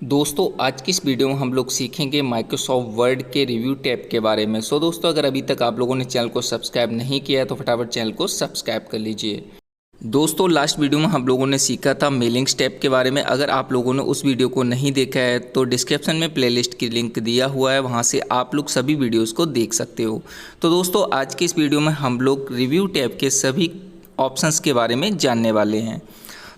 दोस्तों आज की इस वीडियो में हम लोग सीखेंगे माइक्रोसॉफ्ट वर्ड के रिव्यू टैब के बारे में। दोस्तों अगर अभी तक आप लोगों ने चैनल को सब्सक्राइब नहीं किया है तो फटाफट चैनल को सब्सक्राइब कर लीजिए। दोस्तों लास्ट वीडियो में हम लोगों ने सीखा था मेलिंग्स टैब के बारे में। अगर आप लोगों ने उस वीडियो को नहीं देखा है तो डिस्क्रिप्शन में प्लेलिस्ट की लिंक दिया हुआ है, वहाँ से आप लोग सभी वीडियोज़ को देख सकते हो। तो दोस्तों आज की इस वीडियो में हम लोग रिव्यू टैब के सभी ऑप्शंस के बारे में जानने वाले हैं।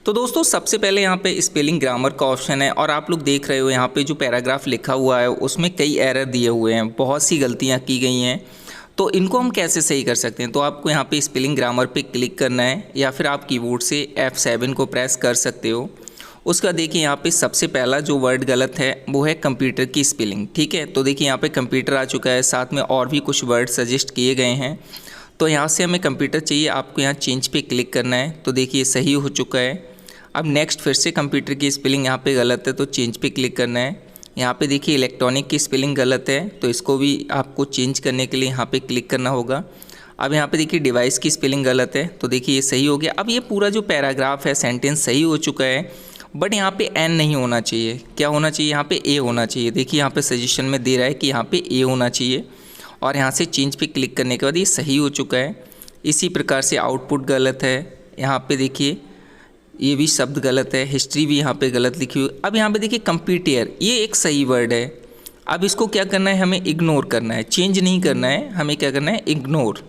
तो दोस्तों सबसे पहले यहाँ पे स्पेलिंग ग्रामर का ऑप्शन है और आप लोग देख रहे हो यहाँ पे जो पैराग्राफ लिखा हुआ है उसमें कई एरर दिए हुए हैं, बहुत सी गलतियाँ की गई हैं। तो इनको हम कैसे सही कर सकते हैं? तो आपको यहाँ पे स्पेलिंग ग्रामर पे क्लिक करना है या फिर आप कीबोर्ड से F7 को प्रेस कर सकते हो। उसका देखिए यहाँ पे सबसे पहला जो वर्ड गलत है वो है कंप्यूटर की स्पेलिंग। ठीक है, तो देखिए यहाँ पे कंप्यूटर आ चुका है, साथ में और भी कुछ वर्ड सजेस्ट किए गए हैं। तो यहाँ से हमें कंप्यूटर चाहिए, आपको यहाँ चेंज पे क्लिक करना है। तो देखिए सही हो चुका है। अब नेक्स्ट फिर से कंप्यूटर की स्पेलिंग यहाँ पे गलत है तो चेंज पे क्लिक करना है। यहाँ पे देखिए इलेक्ट्रॉनिक की स्पेलिंग गलत है तो इसको भी आपको चेंज करने के लिए यहाँ पे क्लिक करना होगा। अब यहाँ पे देखिए डिवाइस की स्पेलिंग गलत है तो देखिए ये सही हो गया। अब ये पूरा जो पैराग्राफ है, सेंटेंस सही हो चुका है, बट यहाँ पे एन नहीं होना चाहिए। क्या होना चाहिए? यहाँ पे ए होना चाहिए। देखिए यहाँ पे सजेशन में दे रहा है कि यहाँ पे ए होना चाहिए और यहाँ से चेंज पे क्लिक करने के बाद ये सही हो चुका है। इसी प्रकार से आउटपुट गलत है, यहाँ पे देखिए ये भी शब्द गलत है, हिस्ट्री भी यहाँ पे गलत लिखी हुई। अब यहाँ पे देखिए कंप्यूटर, ये एक सही वर्ड है। अब इसको क्या करना है? हमें इग्नोर करना है, चेंज नहीं करना है, हमें क्या करना है? इग्नोर।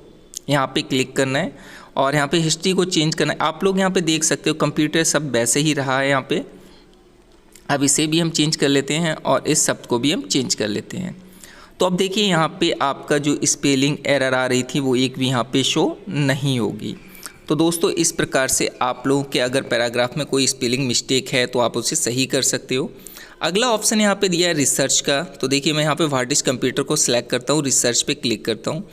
यहाँ पे क्लिक करना है और यहाँ पे हिस्ट्री को चेंज करना है। आप लोग यहाँ पे देख सकते हो कंप्यूटर सब वैसे ही रहा है यहाँ पे। अब इसे भी हम चेंज कर लेते हैं और इस शब्द को भी हम चेंज कर लेते हैं। तो अब देखिए यहाँ पे आपका जो स्पेलिंग एरर आ रही थी वो एक भी यहाँ पे शो नहीं होगी। तो दोस्तों इस प्रकार से आप लोगों के अगर पैराग्राफ में कोई स्पेलिंग मिस्टेक है तो आप उसे सही कर सकते हो। अगला ऑप्शन यहाँ पे दिया है रिसर्च का। तो देखिए मैं यहाँ पे व्हाट इज कंप्यूटर को सिलेक्ट करता हूँ, रिसर्च पे क्लिक करता हूँ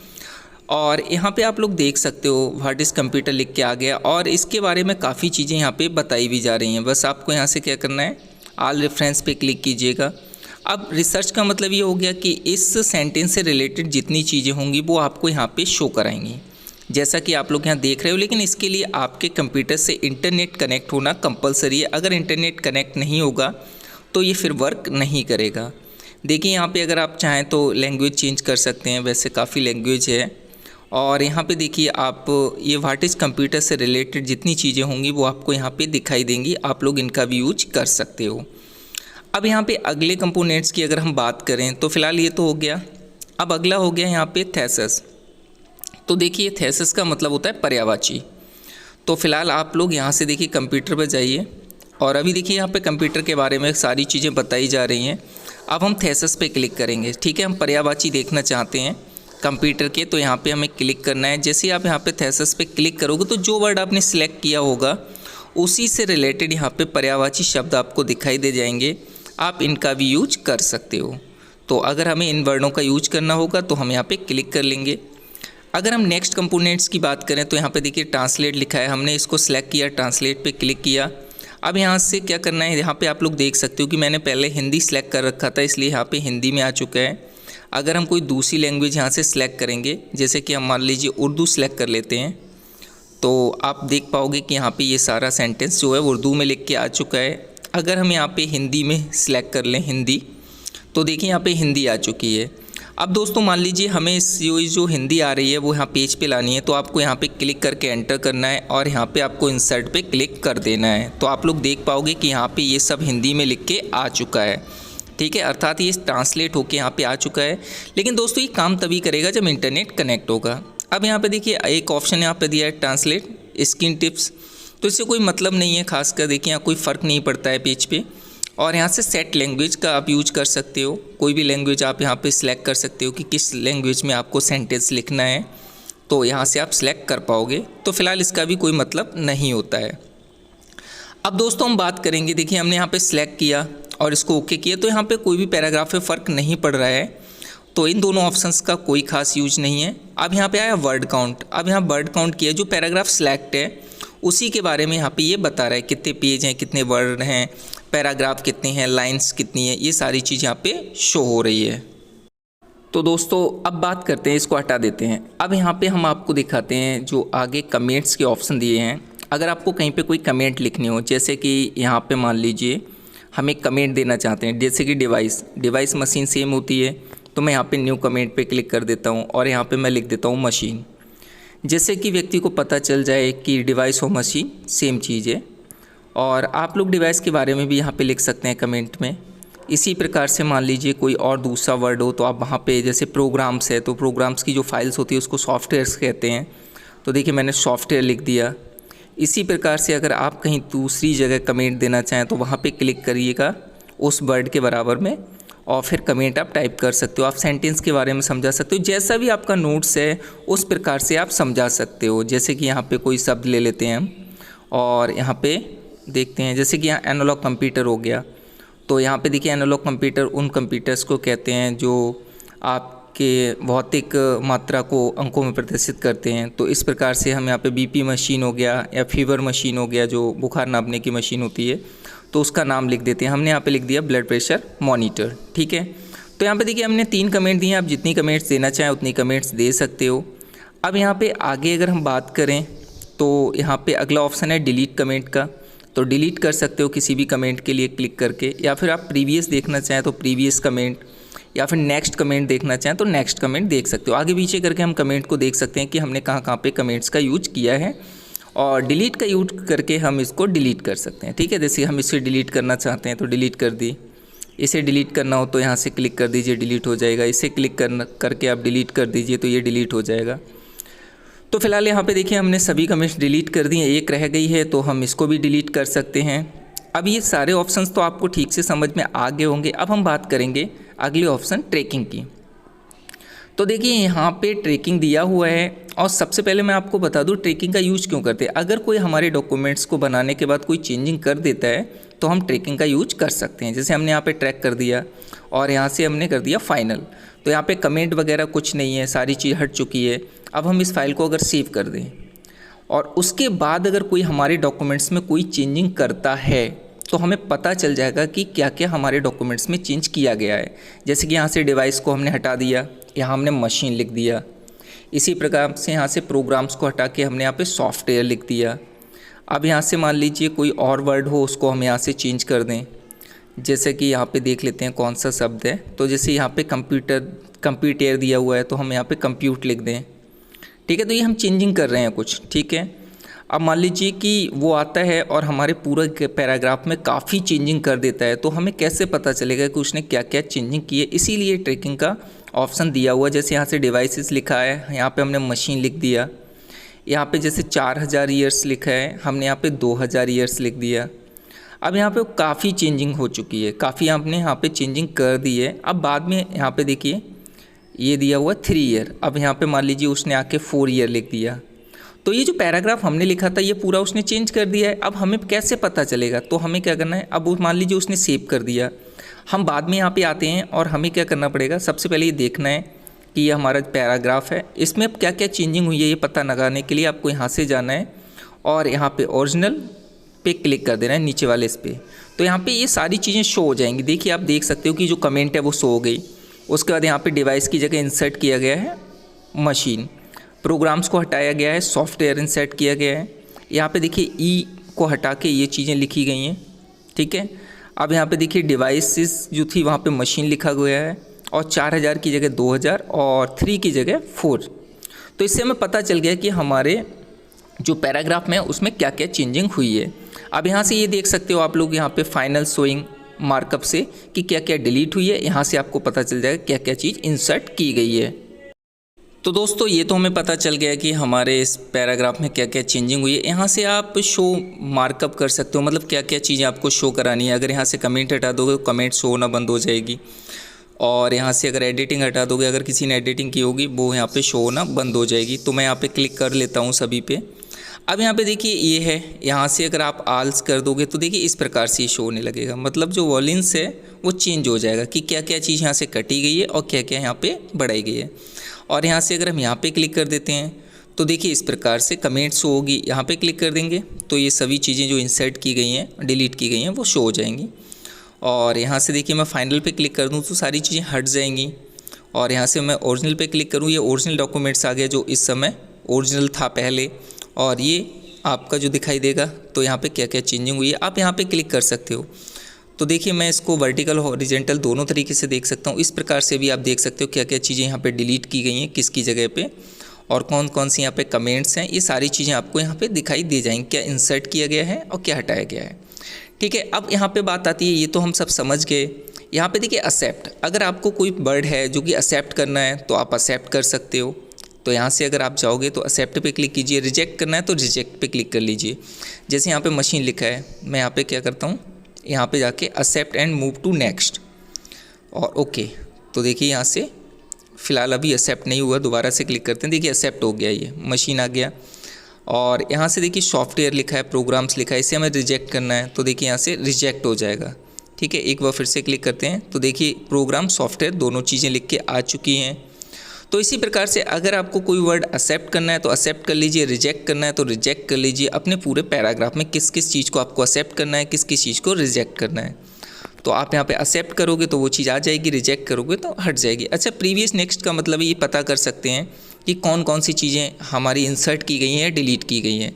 और यहाँ पे आप लोग देख सकते हो व्हाट इज कंप्यूटर लिख के आ गया और इसके बारे में काफ़ी चीज़ें यहाँ पे बताई भी जा रही हैं। बस आपको यहाँ से क्या करना है? ऑल रेफरेंस पे क्लिक कीजिएगा। अब रिसर्च का मतलब ये हो गया कि इस सेंटेंस से रिलेटेड जितनी चीज़ें होंगी वो आपको यहाँ पे शो कराएंगी, जैसा कि आप लोग यहाँ देख रहे हो। लेकिन इसके लिए आपके कंप्यूटर से इंटरनेट कनेक्ट होना कंपलसरी है। अगर इंटरनेट कनेक्ट नहीं होगा तो ये फिर वर्क नहीं करेगा। देखिए यहाँ पे अगर आप चाहें तो लैंग्वेज चेंज कर सकते हैं, वैसे काफ़ी लैंग्वेज है। और यहाँ पे देखिए आप ये व्हाट इज़ कंप्यूटर से रिलेटेड जितनी चीज़ें होंगी वो आपको यहाँ पे दिखाई देंगी, आप लोग इनका भी यूज कर सकते हो। अब यहाँ पे अगले कंपोनेंट्स की अगर हम बात करें तो फिलहाल ये तो हो गया। अब अगला हो गया यहाँ पे थेसिस। तो देखिए थेसिस का मतलब होता है पर्यायवाची। तो फिलहाल आप लोग यहाँ से देखिए कंप्यूटर पर जाइए और अभी देखिए यहाँ पे कंप्यूटर के बारे में सारी चीज़ें बताई जा रही हैं। अब हम थेसिस पे क्लिक करेंगे। ठीक है, हम पर्यायवाची देखना चाहते हैं कंप्यूटर के, तो यहाँ पे हमें क्लिक करना है। जैसे आप यहाँ पे थेसिस पे क्लिक करोगे तो जो वर्ड आपने सिलेक्ट किया होगा उसी से रिलेटेड यहाँ पे पर्यायवाची शब्द आपको दिखाई दे जाएंगे। आप इनका भी यूज कर सकते हो। तो अगर हमें इन वर्डों का यूज करना होगा तो हम यहाँ पे क्लिक कर लेंगे। अगर हम नेक्स्ट कंपोनेंट्स की बात करें तो यहाँ पे देखिए ट्रांसलेट लिखा है, हमने इसको सिलेक्ट किया, ट्रांसलेट पे क्लिक किया। अब यहाँ से क्या करना है? यहाँ पे आप लोग देख सकते हो कि मैंने पहले हिंदी सिलेक्ट कर रखा था, इसलिए यहाँ पे हिंदी में आ चुका है। अगर हम कोई दूसरी लैंग्वेज यहाँ से सिलेक्ट करेंगे, जैसे कि हम मान लीजिए उर्दू सिलेक्ट कर लेते हैं, तो आप देख पाओगे कि यहाँ पे ये सारा सेंटेंस जो है उर्दू में लिख के आ चुका है। अगर हम यहाँ पे हिंदी में सिलेक्ट कर लें हिंदी, तो देखिए यहाँ पे हिंदी आ चुकी है। अब दोस्तों मान लीजिए हमें जो हिंदी आ रही है वो यहाँ पेज पे लानी है, तो आपको यहाँ पे क्लिक करके एंटर करना है और यहाँ पे आपको इंसर्ट पे क्लिक कर देना है। तो आप लोग देख पाओगे कि यहाँ पे ये सब हिंदी में लिख के आ चुका है। ठीक है, अर्थात ये ट्रांसलेट होके यहाँ पे आ चुका है। लेकिन दोस्तों ये काम तभी करेगा जब इंटरनेट कनेक्ट होगा। अब यहाँ पे देखिए एक ऑप्शन यहाँ पे दिया है ट्रांसलेट स्क्रीन टिप्स। तो इससे कोई मतलब नहीं है खासकर, देखिए यहाँ कोई फ़र्क नहीं पड़ता है पेज पे। और यहाँ से सेट लैंग्वेज का आप यूज कर सकते हो, कोई भी लैंग्वेज आप यहाँ पे सिलेक्ट कर सकते हो कि किस लैंग्वेज में आपको सेंटेंस लिखना है, तो यहाँ से आप सिलेक्ट कर पाओगे। तो फिलहाल इसका भी कोई मतलब नहीं होता है। अब दोस्तों हम बात करेंगे, देखिए हमने यहाँ पे सिलेक्ट किया और इसको ओके किया, तो यहाँ पे कोई भी पैराग्राफ में फ़र्क नहीं पड़ रहा है। तो इन दोनों ऑप्शंस का कोई खास यूज नहीं है। अब यहाँ पे आया वर्ड काउंट। अब यहाँ वर्ड काउंट किया, जो पैराग्राफ सिलेक्ट है उसी के बारे में यहाँ पे ये बता रहा है कितने पेज हैं, कितने वर्ड हैं, पैराग्राफ कितने हैं, लाइंस कितनी है, ये सारी चीज़ यहाँ पे शो हो रही है। तो दोस्तों अब बात करते हैं, इसको हटा देते हैं। अब यहाँ पे हम आपको दिखाते हैं जो आगे कमेंट्स के ऑप्शन दिए हैं। अगर आपको कहीं पे कोई कमेंट लिखनी हो, जैसे कि यहाँ पे मान लीजिए हम एक कमेंट देना चाहते हैं, जैसे कि डिवाइस मशीन सेम होती है, तो मैं यहाँ पे न्यू कमेंट पे क्लिक कर देता हूँ और यहाँ पे मैं लिख देता हूँ मशीन, जैसे कि व्यक्ति को पता चल जाए कि डिवाइस और मशीन सेम चीज़ है। और आप लोग डिवाइस के बारे में भी यहाँ पे लिख सकते हैं कमेंट में। इसी प्रकार से मान लीजिए कोई और दूसरा वर्ड हो तो आप वहाँ पे, जैसे प्रोग्राम्स है तो प्रोग्राम्स की जो फाइल्स होती है उसको सॉफ्टवेयर्स कहते हैं, तो देखिए मैंने सॉफ्टवेयर लिख दिया। इसी प्रकार से अगर आप कहीं दूसरी जगह कमेंट देना चाहें तो वहाँ पे क्लिक करिएगा उस वर्ड के बराबर में और फिर कमेंट आप टाइप कर सकते हो। आप सेंटेंस के बारे में समझा सकते हो, जैसा भी आपका नोट्स है उस प्रकार से आप समझा सकते हो। जैसे कि यहाँ पे कोई शब्द ले लेते हैं हम और यहाँ पे देखते हैं, जैसे कि यहाँ एनालॉग कंप्यूटर हो गया, तो यहाँ पे देखिए एनालॉग कंप्यूटर उन कंप्यूटर्स को कहते हैं जो आपके भौतिक मात्रा को अंकों में प्रदर्शित करते हैं। तो इस प्रकार से हम यहाँ पे बीपी मशीन हो गया या फीवर मशीन हो गया, जो बुखार नापने की मशीन होती है, तो उसका नाम लिख देते हैं। हमने यहाँ पे लिख दिया ब्लड प्रेशर मॉनिटर, ठीक है। तो यहाँ पे देखिए हमने 3 कमेंट दिए हैं, आप जितनी कमेंट्स देना चाहें उतनी कमेंट्स दे सकते हो। अब यहाँ पे आगे अगर हम बात करें तो यहाँ पे अगला ऑप्शन है डिलीट कमेंट का, तो डिलीट कर सकते हो किसी भी कमेंट के लिए क्लिक करके, या फिर आप प्रीवियस देखना चाहें तो प्रीवियस कमेंट, या फिर नेक्स्ट कमेंट देखना चाहें तो नेक्स्ट कमेंट देख सकते हो। आगे पीछे करके हम कमेंट को देख सकते हैं कि हमने कहाँ कहाँ पे कमेंट्स का यूज किया है, और डिलीट का यूज करके हम इसको डिलीट कर सकते हैं, ठीक है। जैसे हम इसे डिलीट करना चाहते हैं तो डिलीट कर दी, इसे डिलीट करना हो तो यहाँ से क्लिक कर दीजिए, डिलीट हो जाएगा। इसे क्लिक करके आप डिलीट कर दीजिए तो ये डिलीट हो जाएगा। तो फिलहाल यहाँ पे देखिए हमने सभी कमेंट्स डिलीट कर दिए, एक रह गई है तो हम इसको भी डिलीट कर सकते हैं। अब ये सारे ऑप्शंस तो आपको ठीक से समझ में आ गए होंगे। अब हम बात करेंगे अगले ऑप्शन ट्रैकिंग की। तो देखिए यहाँ पे ट्रैकिंग दिया हुआ है, और सबसे पहले मैं आपको बता दूँ ट्रैकिंग का यूज क्यों करते हैं। अगर कोई हमारे डॉक्यूमेंट्स को बनाने के बाद कोई चेंजिंग कर देता है तो हम ट्रैकिंग का यूज कर सकते हैं। जैसे हमने यहाँ पे ट्रैक कर दिया और यहाँ से हमने कर दिया फाइनल, तो यहाँ पे कमेंट वगैरह कुछ नहीं है, सारी चीज़ हट चुकी है। अब हम इस फाइल को अगर सेव कर दें और उसके बाद अगर कोई हमारे डॉक्यूमेंट्स में कोई चेंजिंग करता है तो हमें पता चल जाएगा कि क्या क्या हमारे डॉक्यूमेंट्स में चेंज किया गया है। जैसे कि यहाँ से डिवाइस को हमने हटा दिया, यहाँ हमने मशीन लिख दिया। इसी प्रकार से यहाँ से प्रोग्राम्स को हटा के हमने यहाँ पे सॉफ्टवेयर लिख दिया। अब यहाँ से मान लीजिए कोई और वर्ड हो उसको हम यहाँ से चेंज कर दें, जैसे कि यहाँ पे देख लेते हैं कौन सा शब्द है। तो जैसे यहाँ पे कंप्यूटर दिया हुआ है तो हम यहाँ पे कंप्यूट लिख दें, ठीक है। तो ये हम चेंजिंग कर रहे हैं कुछ, ठीक है। अब मान लीजिए कि वो आता है और हमारे पूरे पैराग्राफ में काफ़ी चेंजिंग कर देता है, तो हमें कैसे पता चलेगा कि उसने क्या क्या चेंजिंग की है। इसीलिए ट्रैकिंग का ऑप्शन दिया हुआ। जैसे यहाँ से डिवाइसेस लिखा है, यहाँ पे हमने मशीन लिख दिया। यहाँ पे जैसे 4000 ईयर्स लिखा है, हमने यहाँ पे 2000 ईयर्स लिख दिया। अब यहाँ पे काफ़ी चेंजिंग हो चुकी है, काफ़ी हमने यहाँ पे चेंजिंग कर दी है। अब बाद में यहाँ पे देखिए ये दिया हुआ 3 ईयर, अब यहाँ पे मान लीजिए उसने आके 4 ईयर लिख दिया। तो ये जो पैराग्राफ हमने लिखा था ये पूरा उसने चेंज कर दिया है। अब हमें कैसे पता चलेगा, तो हमें क्या करना है, अब मान लीजिए उसने सेव कर दिया, हम बाद में यहाँ पे आते हैं और हमें क्या करना पड़ेगा, सबसे पहले ये देखना है कि ये हमारा पैराग्राफ है, इसमें अब क्या क्या चेंजिंग हुई है ये पता लगाने के लिए आपको यहाँ से जाना है और यहाँ पे ओरिजिनल पे क्लिक कर देना है नीचे वाले इस पर। तो यहाँ पे ये सारी चीज़ें शो हो जाएंगी। देखिए आप देख सकते हो कि जो कमेंट है वो शो हो गई। उसके बाद यहाँ पे डिवाइस की जगह इंसर्ट किया गया है मशीन, प्रोग्राम्स को हटाया गया है, सॉफ्टवेयर इंसर्ट किया गया है। यहाँ पे देखिए ई को हटा के ये चीज़ें लिखी गई हैं, ठीक है। अब यहाँ पे देखिए डिवाइसेस जो थी वहाँ पे मशीन लिखा गया है और 4000 की जगह 2000 और 3 की जगह 4। तो इससे हमें पता चल गया कि हमारे जो पैराग्राफ में उसमें क्या क्या चेंजिंग हुई है। अब यहाँ से ये देख सकते हो आप लोग यहाँ पे फाइनल शोइंग मार्कअप से कि क्या क्या डिलीट हुई है। यहाँ से आपको पता चल जाएगा क्या क्या चीज़ इंसर्ट की गई है। तो दोस्तों ये तो हमें पता चल गया कि हमारे इस पैराग्राफ में क्या क्या चेंजिंग हुई है। यहाँ से आप शो मार्कअप कर सकते हो, मतलब क्या क्या चीज़ें आपको शो करानी है। अगर यहाँ से कमेंट हटा दोगे तो कमेंट शो होना बंद हो जाएगी, और यहाँ से अगर एडिटिंग हटा दोगे, अगर किसी ने एडिटिंग की होगी वो यहाँ पे शो होना बंद हो जाएगी। तो मैं यहाँ पे क्लिक कर लेता हूँ सभी पे। अब यहाँ पे देखिए ये है, यहाँ से अगर आप आल्स कर दोगे तो देखिए इस प्रकार से शो होने लगेगा, मतलब जो वॉल्यूम्स है वो चेंज हो जाएगा कि क्या क्या चीज़ यहाँ से कटी गई है और क्या क्या यहाँ पे बढ़ाई गई है। और यहाँ से अगर हम यहाँ पे क्लिक कर देते हैं तो देखिए इस प्रकार से कमेंट शो होगी। यहाँ पे क्लिक कर देंगे तो ये सभी चीज़ें जो इंसर्ट की गई हैं, डिलीट की गई हैं, वो शो हो जाएंगी। और यहाँ से देखिए मैं फाइनल पे क्लिक कर दूँ तो सारी चीज़ें हट जाएंगी। और यहाँ से मैं ओरिजिनल पे क्लिक करूँ, ये ओरिजिनल डॉक्यूमेंट्स आ गया जो इस समय ओरिजिनल था पहले, और ये आपका जो दिखाई देगा। तो यहाँ पे क्या क्या चेंजिंग हुई है आप यहाँ पे क्लिक कर सकते हो। तो देखिए मैं इसको वर्टिकल हॉरिजेंटल दोनों तरीके से देख सकता हूँ। इस प्रकार से भी आप देख सकते हो क्या क्या चीज़ें यहाँ पे डिलीट की गई हैं, किसकी जगह पे, और कौन कौन सी यहाँ पे कमेंट्स हैं। ये सारी चीज़ें आपको यहाँ पे दिखाई दे जाएंगी, क्या इंसर्ट किया गया है और क्या हटाया गया है। ठीक है, अब यहाँ पे बात आती है, ये तो हम सब समझ गए। यहाँ पे देखिए एक्सेप्ट, अगर आपको कोई वर्ड है जो कि एक्सेप्ट करना है तो आप एक्सेप्ट कर सकते हो। तो यहाँ से अगर आप जाओगे तो एक्सेप्ट पे क्लिक कीजिए, रिजेक्ट करना है तो रिजेक्ट पे क्लिक कर लीजिए। जैसे यहाँ पे मशीन लिखा है, मैं यहाँ पे क्या करता हूँ, यहाँ पे जाके accept and move to next और ओके। तो देखिए यहाँ से फ़िलहाल अभी एक्सेप्ट नहीं हुआ, दोबारा से क्लिक करते हैं, देखिए एक्सेप्ट हो गया, ये मशीन आ गया। और यहाँ से देखिए सॉफ्टवेयर लिखा है, प्रोग्राम्स लिखा है, इसे हमें रिजेक्ट करना है तो देखिए यहाँ से रिजेक्ट हो जाएगा। ठीक है, एक बार फिर से क्लिक करते हैं तो देखिए प्रोग्राम सॉफ्टवेयर दोनों चीज़ें लिख के आ चुकी हैं। तो इसी प्रकार से अगर आपको कोई वर्ड एक्सेप्ट करना है तो एक्सेप्ट कर लीजिए, रिजेक्ट करना है तो रिजेक्ट कर लीजिए। अपने पूरे पैराग्राफ में किस किस चीज़ को आपको एक्सेप्ट करना है, किस किस चीज़ को रिजेक्ट करना है, तो आप यहाँ पे एक्सेप्ट करोगे तो वो चीज़ आ जाएगी, रिजेक्ट करोगे तो हट जाएगी। अच्छा, प्रीवियस नेक्स्ट का मतलब ये पता कर सकते हैं कि कौन कौन सी चीज़ें हमारी इंसर्ट की गई हैं, डिलीट की गई हैं।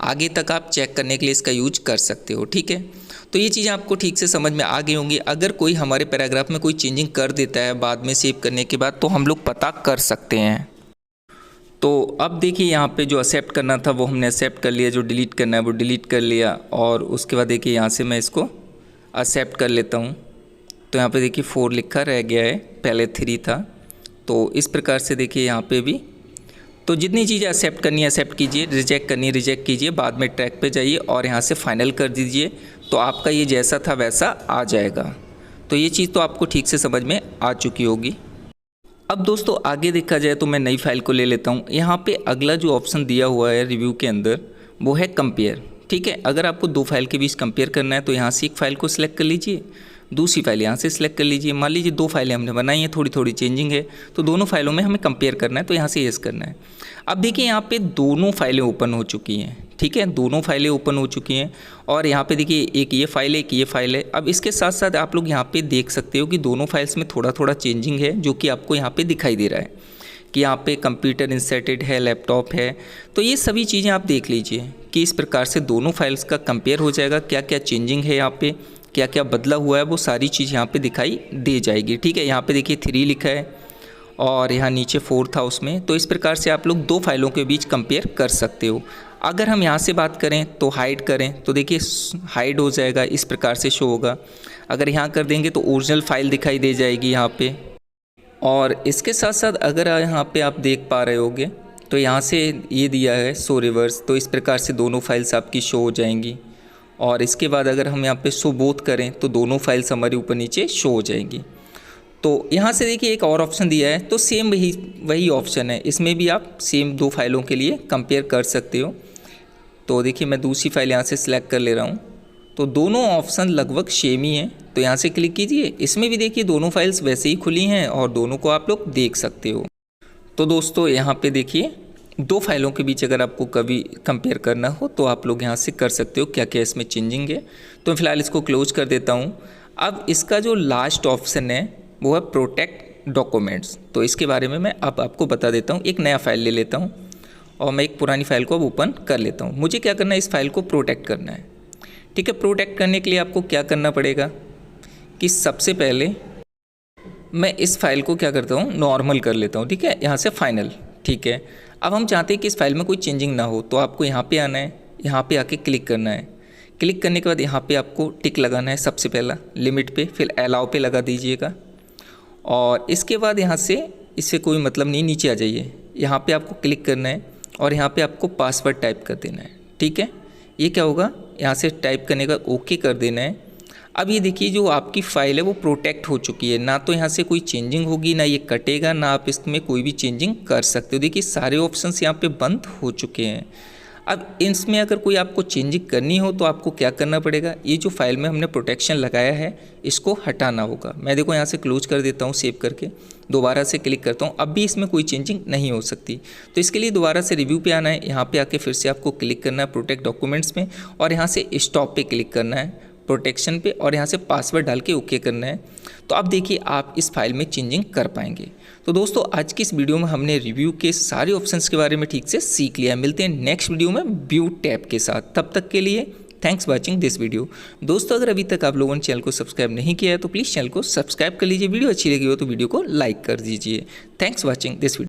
आगे तक आप चेक करने के लिए इसका यूज कर सकते हो। ठीक है, तो ये चीज़ें आपको ठीक से समझ में आ गई होंगी। अगर कोई हमारे पैराग्राफ में कोई चेंजिंग कर देता है बाद में सेव करने के बाद, तो हम लोग पता कर सकते हैं। तो अब देखिए यहाँ पे जो एक्सेप्ट करना था वो हमने एक्सेप्ट कर लिया, जो डिलीट करना है वो डिलीट कर लिया। और उसके बाद देखिए यहाँ से मैं इसको एक्सेप्ट कर लेता हूँ। तो यहाँ पे देखिए 4 लिखा रह गया है, पहले 3 था। तो इस प्रकार से देखिए यहाँ पे भी, तो जितनी चीज़ें एक्सेप्ट करनी है एक्सेप्ट कीजिए, रिजेक्ट करनी है रिजेक्ट कीजिए, बाद में ट्रैक पे जाइए और यहाँ से फाइनल कर दीजिए। तो आपका ये जैसा था वैसा आ जाएगा। तो ये चीज़ तो आपको ठीक से समझ में आ चुकी होगी। अब दोस्तों आगे देखा जाए तो मैं नई फाइल को ले लेता हूँ। यहाँ पे अगला जो ऑप्शन दिया हुआ है रिव्यू के अंदर वो है कंपेयर। ठीक है, अगर आपको 2 फाइल के बीच कंपेयर करना है तो यहाँ से एक फ़ाइल को सिलेक्ट कर लीजिए, दूसरी फाइल यहाँ से सिलेक्ट कर लीजिए। मान लीजिए 2 फाइलें हमने बनाई हैं, थोड़ी थोड़ी चेंजिंग है, तो दोनों फाइलों में हमें कंपेयर करना है, तो यहाँ से यस करना है। अब देखिए यहाँ पे दोनों फाइलें ओपन हो चुकी हैं। ठीक है, दोनों फाइलें ओपन हो चुकी हैं और यहाँ पे देखिए एक ये फाइल है, एक ये फाइल है। अब इसके साथ साथ आप लोग यहाँ पे देख सकते हो कि दोनों फाइल्स में थोड़ा थोड़ा चेंजिंग है, जो कि आपको यहाँ पे दिखाई दे रहा है कि यहाँ पे कंप्यूटर इंसर्टेड है, लैपटॉप है। तो ये सभी चीज़ें आप देख लीजिए कि इस प्रकार से दोनों फाइल्स का कंपेयर हो जाएगा, क्या क्या चेंजिंग है यहाँ पे, क्या क्या बदला हुआ है, वो सारी चीज़ यहाँ पे दिखाई दे जाएगी। ठीक है, यहाँ पे देखिए 3 लिखा है और यहाँ नीचे 4 था उसमें। तो इस प्रकार से आप लोग 2 फाइलों के बीच कंपेयर कर सकते हो। अगर हम यहाँ से बात करें तो हाइड करें तो देखिए हाइड हो जाएगा, इस प्रकार से शो होगा। अगर यहाँ कर देंगे तो ओरिजिनल फाइल दिखाई दे जाएगी यहाँ पे। और इसके साथ साथ अगर यहाँ पे आप देख पा रहे होगे तो यहाँ से ये दिया है शो रिवर्स, तो इस प्रकार से दोनों फाइल्स आपकी शो हो जाएंगी। और इसके बाद अगर हम यहाँ पे शो बोथ करें तो दोनों फाइल्स हमारी ऊपर नीचे शो हो जाएंगी। तो यहाँ से देखिए एक और ऑप्शन दिया है, तो सेम वही ऑप्शन है, इसमें भी आप सेम 2 फाइलों के लिए कंपेयर कर सकते हो। तो देखिए मैं दूसरी फाइल यहाँ से सिलेक्ट कर ले रहा हूँ, तो दोनों ऑप्शन लगभग सेम ही हैं। तो यहाँ से क्लिक कीजिए, इसमें भी देखिए दोनों फाइल्स वैसे ही खुली हैं और दोनों को आप लोग देख सकते हो। तो दोस्तों यहाँ पे देखिए 2 फाइलों के बीच अगर आपको कभी कंपेयर करना हो तो आप लोग यहाँ से कर सकते हो, क्या क्या इसमें चेंजिंग है। तो फिलहाल इसको क्लोज कर देता हूँ। अब इसका जो लास्ट ऑप्शन है वो है प्रोटेक्ट डॉक्यूमेंट्स। तो इसके बारे में मैं अब आपको बता देता हूँ। एक नया फाइल ले लेता हूँ और मैं एक पुरानी फाइल को अब ओपन कर लेता हूँ। मुझे क्या करना है, इस फाइल को प्रोटेक्ट करना है। ठीक है, प्रोटेक्ट करने के लिए आपको क्या करना पड़ेगा कि सबसे पहले मैं इस फाइल को क्या करता हूँ, नॉर्मल कर लेता हूँ। ठीक है, यहाँ से फाइनल। ठीक है, अब हम चाहते हैं कि इस फाइल में कोई चेंजिंग ना हो, तो आपको यहाँ पे आना है, यहाँ पे आके क्लिक करना है। क्लिक करने के बाद यहाँ पे आपको टिक लगाना है सबसे पहला लिमिट पे, फिर अलाउ पे लगा दीजिएगा। और इसके बाद यहाँ से इससे कोई मतलब नहीं, नीचे आ जाइए, यहाँ पे आपको क्लिक करना है और यहाँ पे आपको पासवर्ड टाइप कर देना है। ठीक है, ये क्या होगा, यहाँ से टाइप करने का ओके कर देना है। अब ये देखिए जो आपकी फ़ाइल है वो प्रोटेक्ट हो चुकी है, ना तो यहाँ से कोई चेंजिंग होगी, ना ये कटेगा, ना आप इसमें कोई भी चेंजिंग कर सकते हो। देखिए सारे ऑप्शंस यहाँ पे बंद हो चुके हैं। अब इसमें अगर कोई आपको चेंजिंग करनी हो तो आपको क्या करना पड़ेगा, ये जो फाइल में हमने प्रोटेक्शन लगाया है इसको हटाना होगा। मैं देखो यहाँ से क्लोज कर देता हूँ सेव करके, दोबारा से क्लिक करता हूँ, अब भी इसमें कोई चेंजिंग नहीं हो सकती। तो इसके लिए दोबारा से रिव्यू पे आना है, यहाँ पे आके फिर से आपको क्लिक करना है प्रोटेक्ट डॉक्यूमेंट्स में और यहाँ से स्टॉप पे क्लिक करना है प्रोटेक्शन पे और यहाँ से पासवर्ड डाल के ओके करना है। तो अब देखिए आप इस फाइल में चेंजिंग कर पाएंगे। तो दोस्तों आज की इस वीडियो में हमने रिव्यू के सारे ऑप्शंस के बारे में ठीक से सीख लिया है। मिलते हैं नेक्स्ट वीडियो में व्यू टैब के साथ, तब तक के लिए थैंक्स वॉचिंग दिस वीडियो। दोस्तों अगर अभी तक आप लोगों ने चैनल को सब्सक्राइब नहीं किया है तो प्लीज़ चैनल को सब्सक्राइब कर लीजिए। वीडियो अच्छी लगी हो तो वीडियो को लाइक कर दीजिए। Thanks watching this video.